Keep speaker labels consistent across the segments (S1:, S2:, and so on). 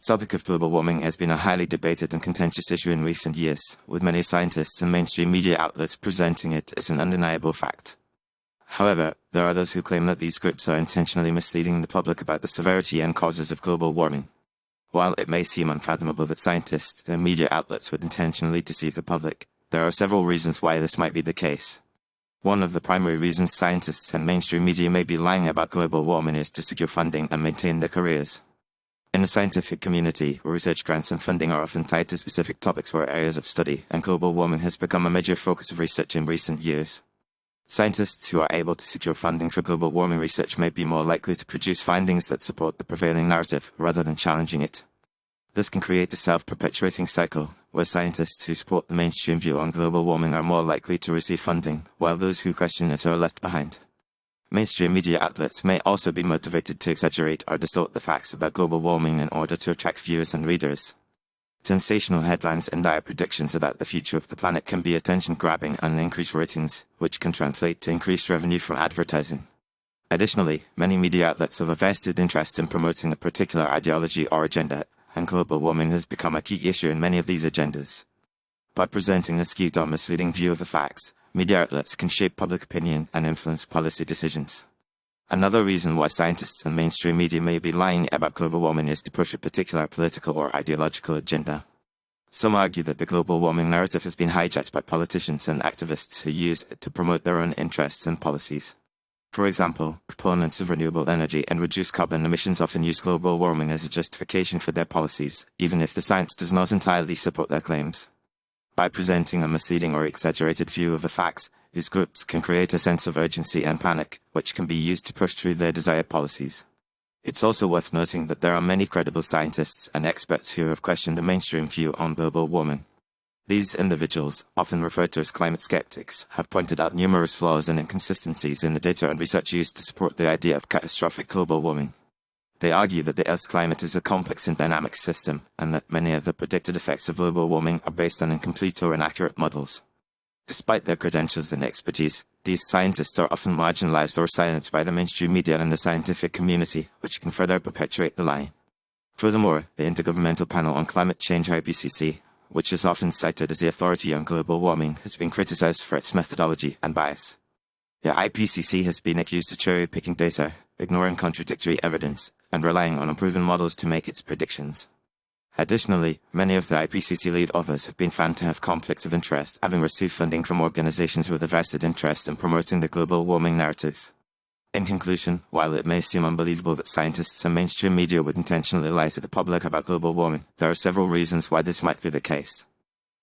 S1: The topic of global warming has been a highly debated and contentious issue in recent years, with many scientists and mainstream media outlets presenting it as an undeniable fact. However, there are those who claim that these groups are intentionally misleading the public about the severity and causes of global warming. While it may seem unfathomable that scientists and media outlets would intentionally deceive the public, there are several reasons why this might be the case. One of the primary reasons scientists and mainstream media may be lying about global warming is to secure funding and maintain their careers. In the scientific community, research grants and funding are often tied to specific topics or areas of study, and global warming has become a major focus of research in recent years. Scientists who are able to secure funding for global warming research may be more likely to produce findings that support the prevailing narrative rather than challenging it. This can create a self-perpetuating cycle, where scientists who support the mainstream view on global warming are more likely to receive funding, while those who question it are left behind. Mainstream media outlets may also be motivated to exaggerate or distort the facts about global warming in order to attract viewers and readers. Sensational headlines and dire predictions about the future of the planet can be attention-grabbing and increase ratings, which can translate to increased revenue from advertising. Additionally, many media outlets have a vested interest in promoting a particular ideology or agenda, and global warming has become a key issue in many of these agendas. By presenting a skewed or misleading view of the facts, media outlets can shape public opinion and influence policy decisions. Another reason why scientists and mainstream media may be lying about global warming is to push a particular political or ideological agenda. Some argue that the global warming narrative has been hijacked by politicians and activists who use it to promote their own interests and policies. For example, proponents of renewable energy and reduced carbon emissions often use global warming as a justification for their policies, even if the science does not entirely support their claims. By presenting a misleading or exaggerated view of the facts, these groups can create a sense of urgency and panic, which can be used to push through their desired policies. It's also worth noting that there are many credible scientists and experts who have questioned the mainstream view on global warming. These individuals, often referred to as climate skeptics, have pointed out numerous flaws and inconsistencies in the data and research used to support the idea of catastrophic global warming. They argue that the Earth's climate is a complex and dynamic system, and that many of the predicted effects of global warming are based on incomplete or inaccurate models. Despite their credentials and expertise, these scientists are often marginalized or silenced by the mainstream media and the scientific community, which can further perpetuate the lie. Furthermore, the Intergovernmental Panel on Climate Change (IPCC), which is often cited as the authority on global warming, has been criticized for its methodology and bias. The IPCC has been accused of cherry-picking data, ignoring contradictory evidence, and relying on unproven models to make its predictions. Additionally, many of the IPCC lead authors have been found to have conflicts of interest, having received funding from organizations with a vested interest in promoting the global warming narrative. In conclusion, while it may seem unbelievable that scientists and mainstream media would intentionally lie to the public about global warming, there are several reasons why this might be the case.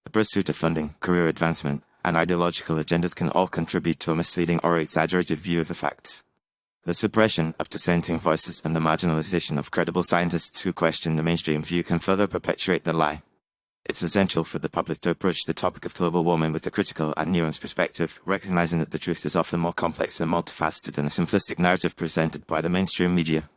S1: The pursuit of funding, career advancement, and ideological agendas can all contribute to a misleading or exaggerated view of the facts. The suppression of dissenting voices and the marginalization of credible scientists who question the mainstream view can further perpetuate the lie. It's essential for the public to approach the topic of global warming with a critical and nuanced perspective, recognizing that the truth is often more complex and multifaceted than a simplistic narrative presented by the mainstream media.